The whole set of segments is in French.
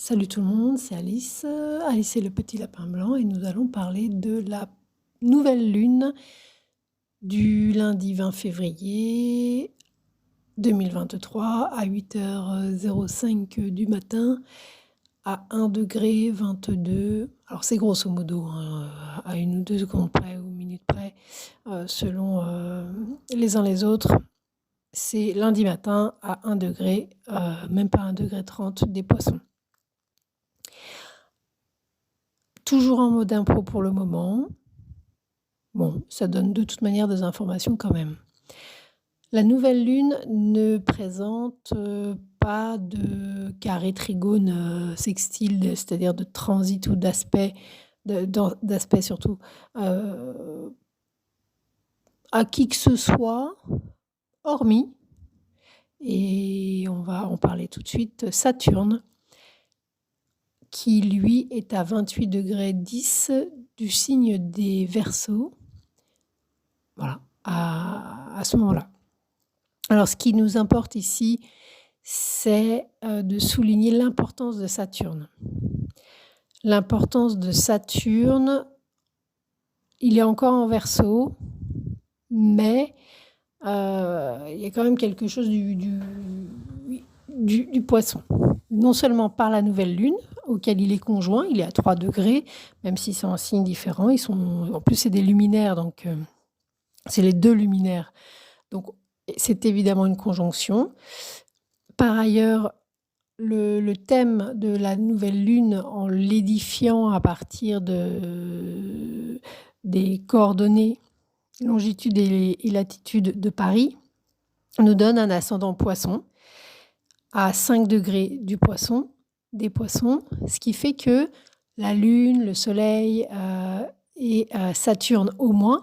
Salut tout le monde, c'est Alice, Alice et le petit lapin blanc et nous allons parler de la nouvelle lune du lundi 20 février 2023 à 8h05 du matin à 1 degré 22. Alors c'est grosso modo, hein, à 1 ou 2 secondes près ou minutes près, selon les uns les autres. C'est lundi matin à 1 degré, même pas 1 degré 30 des poissons. Toujours en mode impro pour le moment. Bon, ça donne de toute manière des informations quand même. La nouvelle lune ne présente pas de carré, trigone, sextile, c'est-à-dire de transit ou d'aspect, d'aspect surtout, à qui que ce soit, hormis, et on va en parler tout de suite, Saturne, qui lui est à 28 degrés 10 du signe des Verseaux. Voilà, à ce moment-là. Alors, ce qui nous importe ici, c'est de souligner l'importance de Saturne. L'importance de Saturne, il est encore en Verseau, mais il y a quand même quelque chose du poisson. Non seulement par la nouvelle lune, auquel il est conjoint, il est à 3 degrés, même si c'est en signes différents. En plus, c'est des luminaires, donc c'est les deux luminaires. Donc, c'est évidemment une conjonction. Par ailleurs, le thème de la nouvelle lune, en l'édifiant à partir des coordonnées longitude et latitude de Paris, nous donne un ascendant poisson à 5 degrés des poissons, ce qui fait que la lune, le soleil et Saturne au moins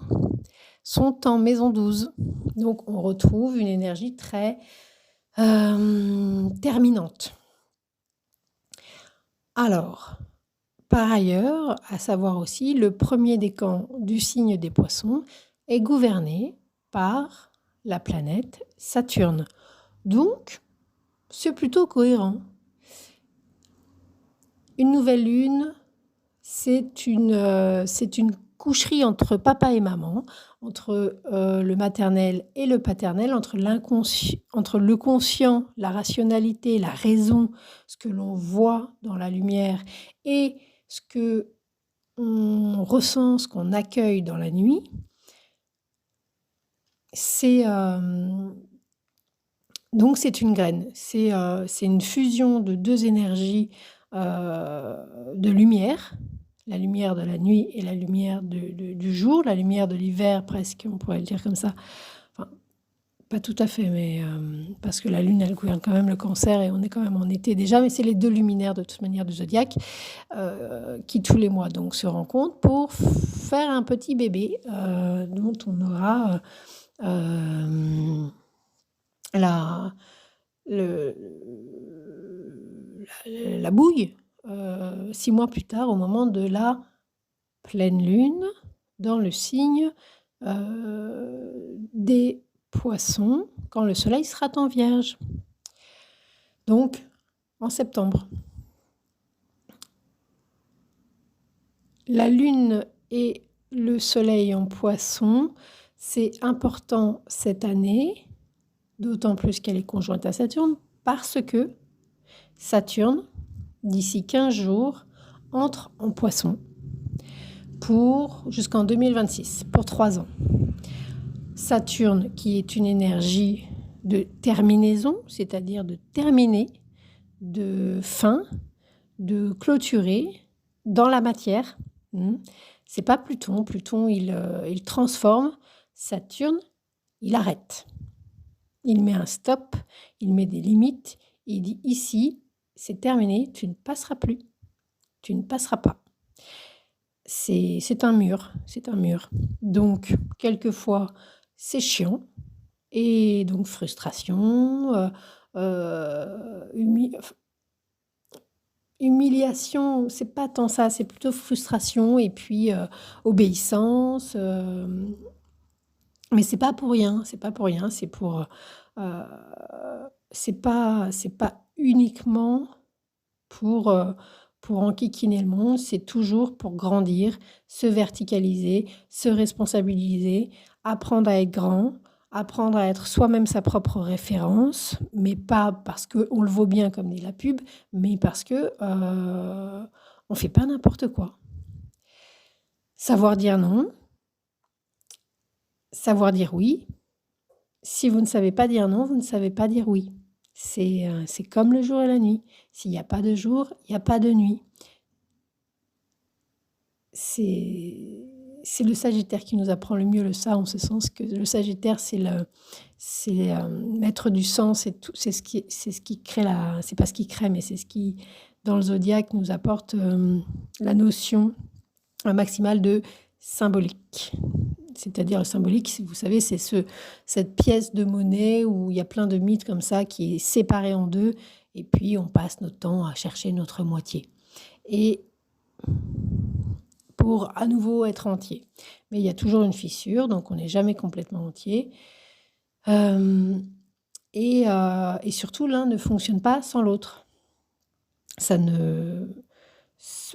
sont en maison 12. Donc on retrouve une énergie très terminante. Alors, par ailleurs, à savoir aussi, le premier décan du signe des poissons est gouverné par la planète Saturne. Donc, c'est plutôt cohérent. Une nouvelle lune, c'est une coucherie entre papa et maman, entre le maternel et le paternel, entre le conscient, la rationalité, la raison, ce que l'on voit dans la lumière et ce que on ressent, ce qu'on accueille dans la nuit. Donc c'est une graine, c'est une fusion de deux énergies de lumière, la lumière de la nuit et la lumière du jour, la lumière de l'hiver presque, on pourrait le dire comme ça. Enfin, pas tout à fait, mais parce que la lune, elle gouverne quand même le cancer et on est quand même en été déjà, mais c'est les deux luminaires de toute manière du zodiaque qui tous les mois donc se rencontrent pour faire un petit bébé dont on aura la bouille 6 mois plus tard, au moment de la pleine lune, dans le signe des poissons, quand le soleil sera en vierge. Donc, en septembre. La lune et le soleil en poisson, c'est important cette année, d'autant plus qu'elle est conjointe à Saturne, parce que Saturne, d'ici 15 jours, entre en poisson jusqu'en 2026, pour 3 ans. Saturne, qui est une énergie de terminaison, c'est-à-dire de terminer, de fin, de clôturer dans la matière. C'est pas Pluton. Pluton, il transforme. Saturne, il arrête. Il met un stop, il met des limites. Il dit ici, c'est terminé, tu ne passeras plus. Tu ne passeras pas. C'est un mur. Donc, quelquefois, c'est chiant. Et donc, frustration, humiliation, c'est pas tant ça, c'est plutôt frustration et puis obéissance. Mais c'est pas pour rien, c'est pour. C'est pas uniquement pour enquiquiner le monde, c'est toujours pour grandir, se verticaliser, se responsabiliser, apprendre à être grand, apprendre à être soi-même sa propre référence, mais pas parce qu'on le vaut bien comme dit la pub, mais parce que on fait pas n'importe quoi. Savoir dire non, savoir dire oui. Si vous ne savez pas dire non, vous ne savez pas dire oui. C'est comme le jour et la nuit. S'il n'y a pas de jour, il n'y a pas de nuit. C'est le Sagittaire qui nous apprend le mieux ça, en ce sens que le Sagittaire, c'est maître du sens, c'est ce qui crée c'est pas ce qui crée, mais c'est ce qui, dans le zodiaque, nous apporte la notion maximale de symbolique. C'est-à-dire le symbolique, vous savez, c'est cette pièce de monnaie où il y a plein de mythes comme ça qui est séparée en deux, et puis on passe notre temps à chercher notre moitié. Et pour à nouveau être entier. Mais il y a toujours une fissure, donc on n'est jamais complètement entier. Et surtout, l'un ne fonctionne pas sans l'autre.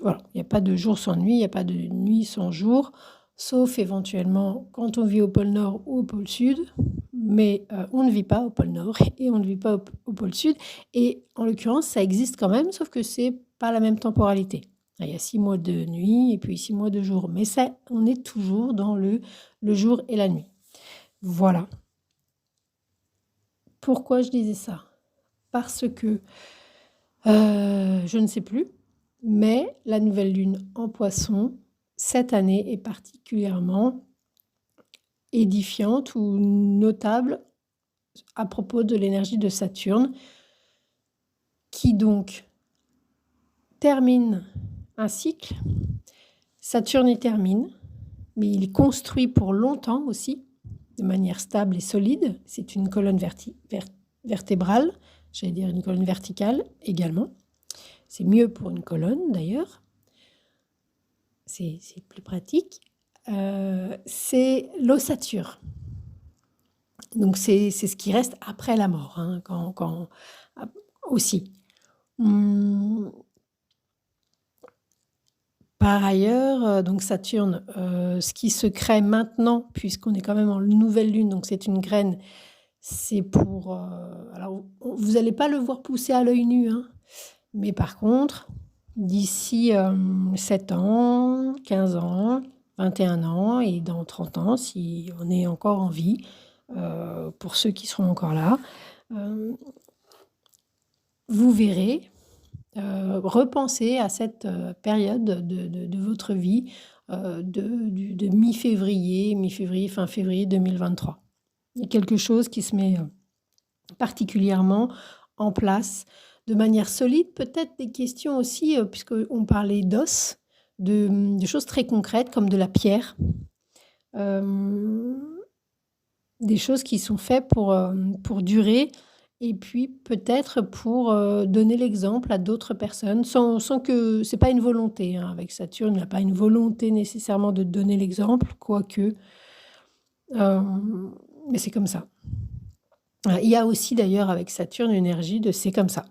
Voilà, il n'y a pas de jour sans nuit, il n'y a pas de nuit sans jour, sauf éventuellement quand on vit au pôle Nord ou au pôle Sud, mais on ne vit pas au pôle Nord et on ne vit pas au pôle Sud. Et en l'occurrence, ça existe quand même, sauf que c'est pas la même temporalité. Il y a 6 mois de nuit et puis 6 mois de jour, mais ça, on est toujours dans le jour et la nuit. Voilà. Pourquoi je disais ça? Parce que je ne sais plus, mais la nouvelle lune en Poisson, cette année, est particulièrement édifiante ou notable à propos de l'énergie de Saturne, qui donc termine un cycle. Saturne y termine, mais il construit pour longtemps aussi, de manière stable et solide. C'est une colonne vertébrale, j'allais dire une colonne verticale également. C'est mieux pour une colonne d'ailleurs. C'est plus pratique. C'est l'ossature. Donc c'est ce qui reste après la mort, hein, quand aussi. Par ailleurs, donc Saturne, ce qui se crée maintenant, puisqu'on est quand même en nouvelle lune, donc c'est une graine, c'est pour... alors, vous n'allez pas le voir pousser à l'œil nu, hein, mais par contre, d'ici 7 ans, 15 ans, 21 ans et dans 30 ans, si on est encore en vie, pour ceux qui seront encore là, vous verrez, repensez à cette période de votre vie de mi-février, fin février 2023. Il y a quelque chose qui se met particulièrement en place de manière solide, peut-être des questions aussi, puisqu'on parlait d'os, de choses très concrètes comme de la pierre, des choses qui sont faites pour durer et puis peut-être pour donner l'exemple à d'autres personnes sans que... C'est pas une volonté, hein, avec Saturne, il n'a pas une volonté nécessairement de donner l'exemple, quoique, mais c'est comme ça. Il y a aussi d'ailleurs avec Saturne une énergie de c'est comme ça.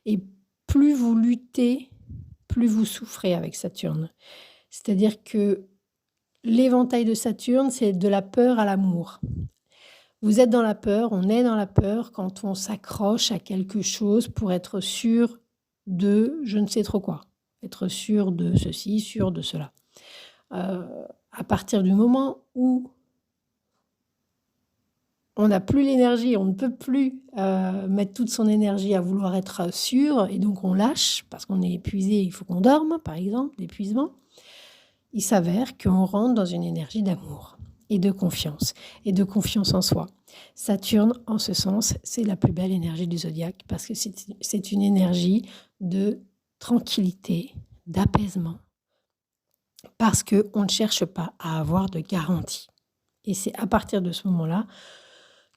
Et plus vous luttez, plus vous souffrez avec Saturne. C'est-à-dire que l'éventail de Saturne, c'est de la peur à l'amour. Vous êtes dans la peur, on est dans la peur quand on s'accroche à quelque chose pour être sûr de je ne sais trop quoi. Être sûr de ceci, sûr de cela. À partir du moment où on n'a plus l'énergie, on ne peut plus mettre toute son énergie à vouloir être sûr, et donc on lâche parce qu'on est épuisé, il faut qu'on dorme, par exemple, d'épuisement. Il s'avère qu'on rentre dans une énergie d'amour et de confiance en soi. Saturne, en ce sens, c'est la plus belle énergie du zodiaque parce que c'est une énergie de tranquillité, d'apaisement, parce qu'on ne cherche pas à avoir de garantie. Et c'est à partir de ce moment-là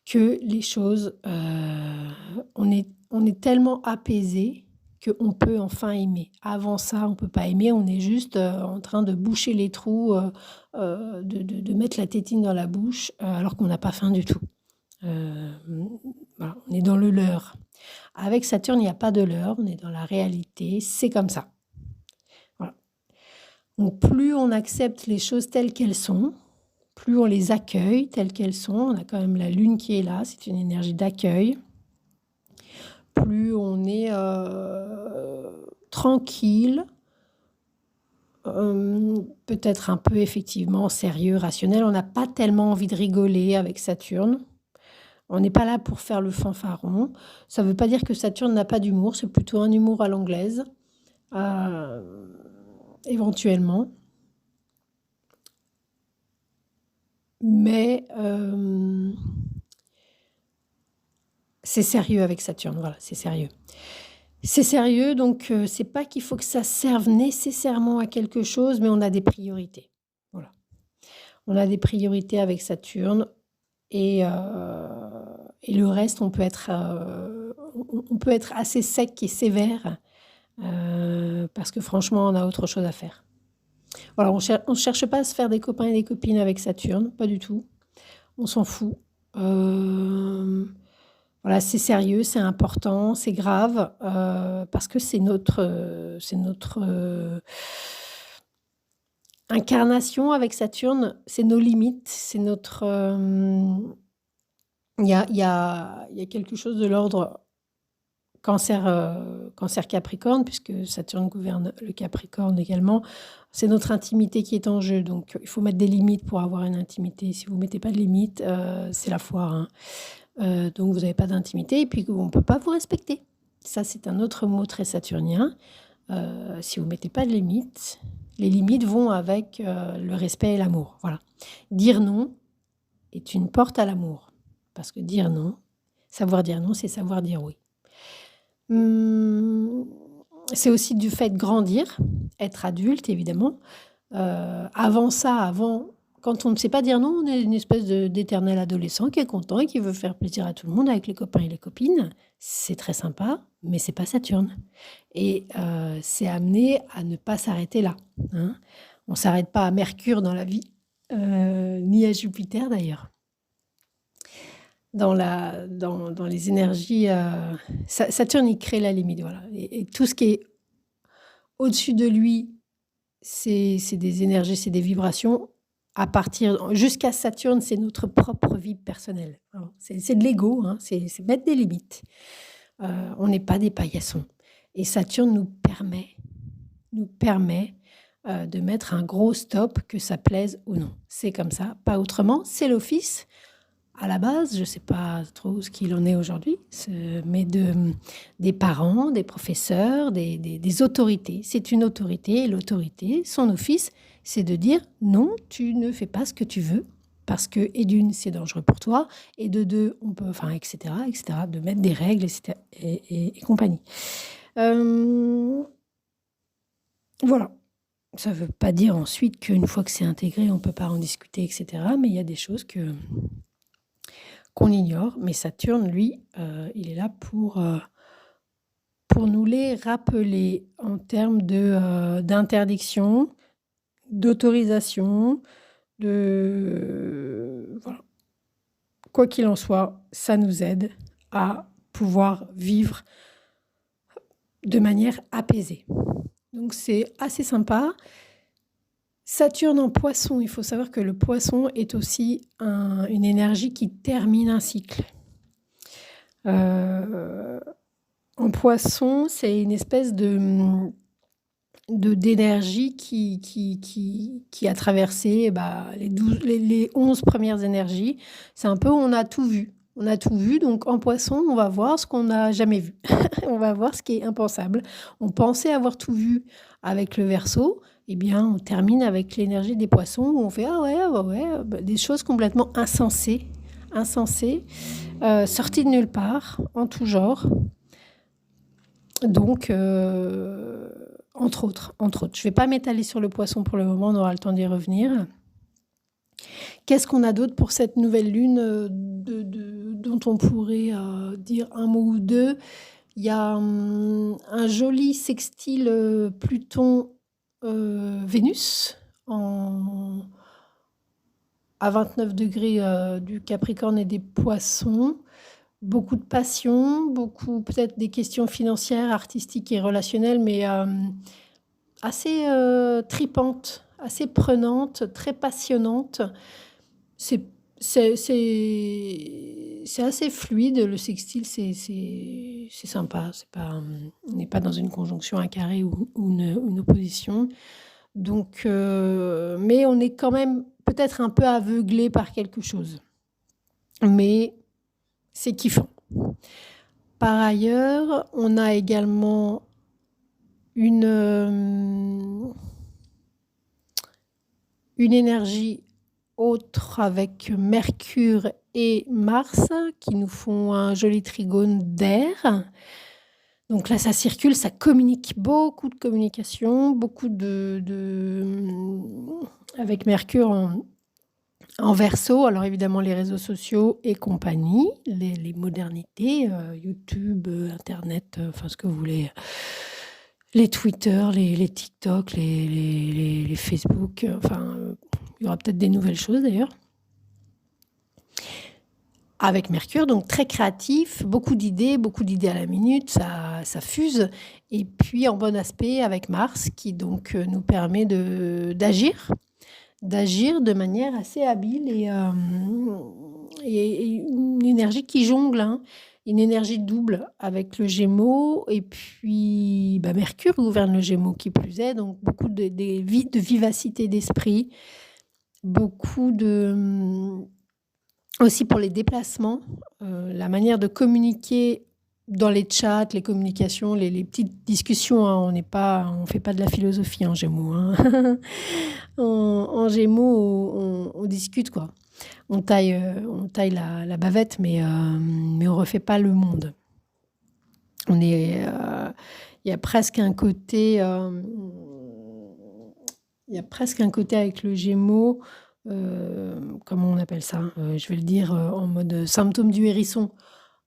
que les choses, on est tellement apaisé qu'on peut enfin aimer. Avant ça, on ne peut pas aimer, on est juste en train de boucher les trous, de mettre la tétine dans la bouche, alors qu'on n'a pas faim du tout. Voilà, on est dans le leurre. Avec Saturne, il n'y a pas de leurre, on est dans la réalité, c'est comme ça. Voilà. Donc plus on accepte les choses telles qu'elles sont, plus on les accueille telles qu'elles sont, on a quand même la lune qui est là, c'est une énergie d'accueil, plus on est tranquille, peut-être un peu effectivement sérieux, rationnel. On n'a pas tellement envie de rigoler avec Saturne. On n'est pas là pour faire le fanfaron. Ça ne veut pas dire que Saturne n'a pas d'humour, c'est plutôt un humour à l'anglaise, éventuellement. Mais c'est sérieux avec Saturne, voilà, c'est sérieux. C'est sérieux, donc c'est pas qu'il faut que ça serve nécessairement à quelque chose, mais on a des priorités. Voilà. On a des priorités avec Saturne et le reste, on peut être assez sec et sévère parce que franchement, on a autre chose à faire. Voilà, on cherche pas à se faire des copains et des copines avec Saturne, pas du tout. On s'en fout. Voilà, c'est sérieux, c'est important, c'est grave, parce que c'est notre incarnation avec Saturne, c'est nos limites, c'est notre, il y a quelque chose de l'ordre Cancer Capricorne, puisque Saturne gouverne le Capricorne également. C'est notre intimité qui est en jeu, donc il faut mettre des limites pour avoir une intimité. Si vous ne mettez pas de limites, c'est la foire, hein. Donc vous n'avez pas d'intimité et puis on ne peut pas vous respecter. Ça, c'est un autre mot très saturnien. Si vous ne mettez pas de limites, les limites vont avec le respect et l'amour. Voilà. Dire non est une porte à l'amour. Parce que dire non, savoir dire non, c'est savoir dire oui. C'est aussi du fait de grandir, être adulte, évidemment. Avant ça, quand on ne sait pas dire non, on est une espèce d'éternel adolescent qui est content et qui veut faire plaisir à tout le monde avec les copains et les copines. C'est très sympa, mais c'est pas Saturne. Et c'est amené à ne pas s'arrêter là, hein. On ne s'arrête pas à Mercure dans la vie, ni à Jupiter d'ailleurs. Dans les énergies, Saturne, il crée la limite, voilà. Et tout ce qui est au-dessus de lui, c'est des énergies, c'est des vibrations. Jusqu'à Saturne, c'est notre propre vie personnelle. Alors, c'est de l'ego, hein, c'est mettre des limites. On n'est pas des paillassons. Et Saturne nous permet de mettre un gros stop, que ça plaise ou non. C'est comme ça, pas autrement. C'est l'office. À la base, je ne sais pas trop ce qu'il en est aujourd'hui, mais des parents, des professeurs, des autorités. C'est une autorité et l'autorité, son office, c'est de dire non, tu ne fais pas ce que tu veux parce que, et d'une, c'est dangereux pour toi, et de deux, on peut, enfin, etc., de mettre des règles, etc., et compagnie. Voilà. Ça ne veut pas dire ensuite qu'une fois que c'est intégré, on ne peut pas en discuter, etc., mais il y a des choses qu'on ignore, mais Saturne, lui, il est là pour nous les rappeler en termes d'interdiction, d'autorisation, voilà. Quoi qu'il en soit, ça nous aide à pouvoir vivre de manière apaisée. Donc c'est assez sympa. Saturne en poisson, il faut savoir que le poisson est aussi une énergie qui termine un cycle. En poisson, c'est une espèce d'énergie qui a traversé les 11 premières énergies. C'est un peu, on a tout vu. On a tout vu, donc en poisson, on va voir ce qu'on n'a jamais vu. On va voir ce qui est impensable. On pensait avoir tout vu avec le Verseau. Eh bien, on termine avec l'énergie des poissons où on fait « Ah ouais, des choses complètement insensées, sorties de nulle part, en tout genre. » Donc, entre autres. Je ne vais pas m'étaler sur le poisson pour le moment, on aura le temps d'y revenir. Qu'est-ce qu'on a d'autre pour cette nouvelle lune dont on pourrait dire un mot ou deux? Il y a un joli sextile Pluton-Vénus à 29 degrés du Capricorne et des Poissons. beaucoup de passion, beaucoup peut-être des questions financières, artistiques et relationnelles, mais assez tripantes, assez prenantes, très passionnantes. C'est c'est assez fluide, le sextile, c'est sympa. C'est pas, on n'est pas dans une conjonction, un carré ou une opposition. Donc, mais on est quand même peut-être un peu aveuglé par quelque chose. Mais c'est kiffant. Par ailleurs, on a également une énergie autre avec Mercure et Mars qui nous font un joli trigone d'air. Donc là, ça circule, ça communique, beaucoup de communication, beaucoup avec Mercure en Verseau. Alors évidemment, les réseaux sociaux et compagnie, les modernités, YouTube, Internet, enfin ce que vous voulez, les Twitter, les TikTok, les Facebook, enfin, il y aura peut-être des nouvelles choses d'ailleurs. Avec Mercure, donc très créatif, beaucoup d'idées à la minute, ça fuse. Et puis en bon aspect avec Mars, qui donc nous permet d'agir de manière assez habile et une énergie qui jongle, hein, une énergie double avec le Gémeaux. Et puis Mercure gouverne le Gémeaux qui plus est, donc beaucoup de vivacité d'esprit, beaucoup aussi pour les déplacements, la manière de communiquer dans les chats, les communications, les petites discussions, hein, on fait pas de la philosophie en Gémeaux, hein. En Gémeaux, on discute quoi. On taille la bavette, mais on refait pas le monde. On est, il y a presque un côté, avec le Gémeaux. Comment on appelle ça? Je vais le dire en mode symptôme du hérisson.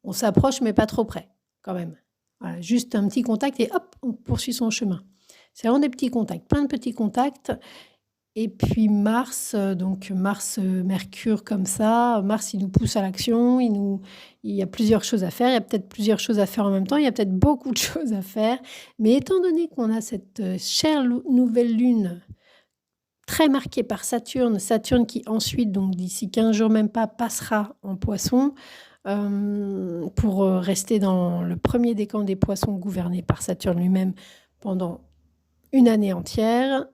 On s'approche, mais pas trop près, quand même. Voilà, juste un petit contact et hop, on poursuit son chemin. C'est vraiment des petits contacts, plein de petits contacts. Et puis Mars, Mercure comme ça. Mars, il nous pousse à l'action. Il y a plusieurs choses à faire. Il y a peut-être plusieurs choses à faire en même temps. Il y a peut-être beaucoup de choses à faire. Mais étant donné qu'on a cette chère nouvelle lune très marqué par Saturne qui ensuite, donc d'ici 15 jours même pas, passera en Poisson, pour rester dans le premier décan des Poissons gouverné par Saturne lui-même pendant une année entière.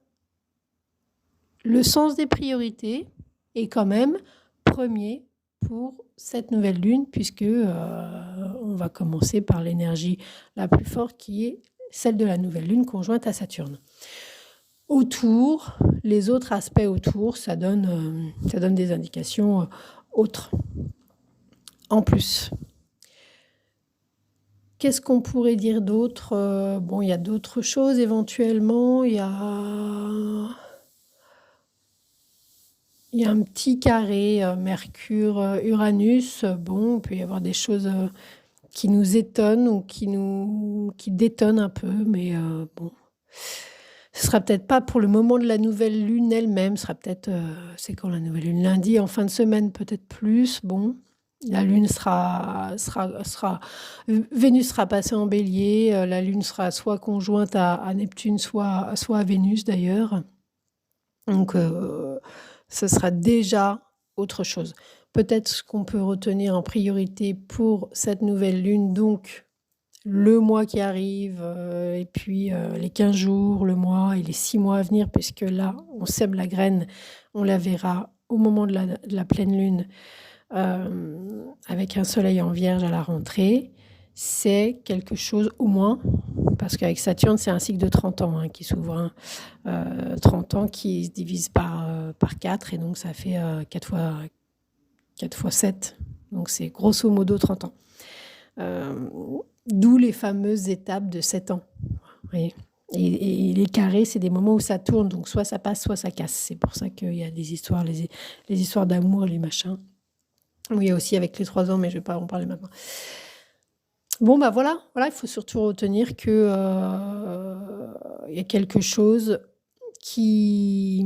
Le sens des priorités est quand même premier pour cette nouvelle lune, puisque on va commencer par l'énergie la plus forte qui est celle de la nouvelle lune conjointe à Saturne. Autour, les autres aspects autour, ça donne des indications autres. En plus, qu'est-ce qu'on pourrait dire d'autre? Bon, il y a d'autres choses éventuellement. Il y a un petit carré Mercure-Uranus. Bon, il peut y avoir des choses qui nous étonnent ou qui détonnent un peu, mais bon. Ce sera peut-être pas pour le moment de la nouvelle lune elle-même, ce sera peut-être, c'est quand la nouvelle lune? Lundi, en fin de semaine, peut-être plus. Bon, la lune Vénus sera passée en bélier, la lune sera soit conjointe à Neptune, soit à Vénus d'ailleurs. Donc, ce sera déjà autre chose. Peut-être ce qu'on peut retenir en priorité pour cette nouvelle lune, donc le mois qui arrive, et puis les 15 jours, le mois et les 6 mois à venir, puisque là, on sème la graine, on la verra au moment de la pleine lune, avec un soleil en vierge à la rentrée. C'est quelque chose au moins, parce qu'avec Saturne, c'est un cycle de 30 ans qui s'ouvre. 30 ans qui se divise par 4, et donc ça fait 4 fois 7. Donc c'est grosso modo 30 ans. D'où les fameuses étapes de 7 ans. Oui. Et les carrés, c'est des moments où ça tourne, donc soit ça passe, soit ça casse. C'est pour ça qu'il y a des histoires, les histoires d'amour, les machins. Oui, il y a aussi avec les 3 ans, mais je ne vais pas en parler maintenant. Bon, voilà, il faut surtout retenir que y a quelque chose qui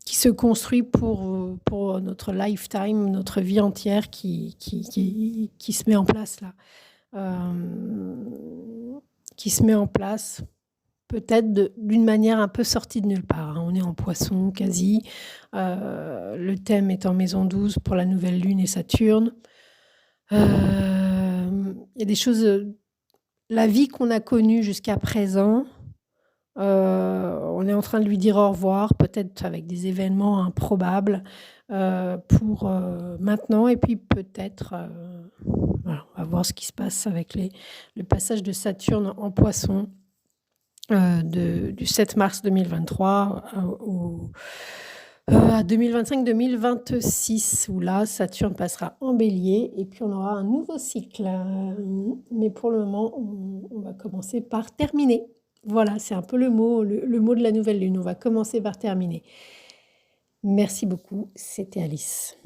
qui se construit pour notre lifetime, notre vie entière qui se met en place là. Qui se met en place peut-être d'une manière un peu sortie de nulle part, hein. On est en Poisson quasi, le thème est en maison 12 pour la nouvelle lune et Saturne. Il y a des choses, la vie qu'on a connue jusqu'à présent, on est en train de lui dire au revoir, peut-être avec des événements improbables, pour, maintenant et puis peut-être, voilà, on va voir ce qui se passe avec le passage de Saturne en Poisson, du 7 mars 2023 à 2025-2026 où là, Saturne passera en Bélier et puis on aura un nouveau cycle. Mais pour le moment, on va commencer par terminer. Voilà, c'est un peu le mot de la nouvelle lune. On va commencer par terminer. Merci beaucoup, c'était Alice.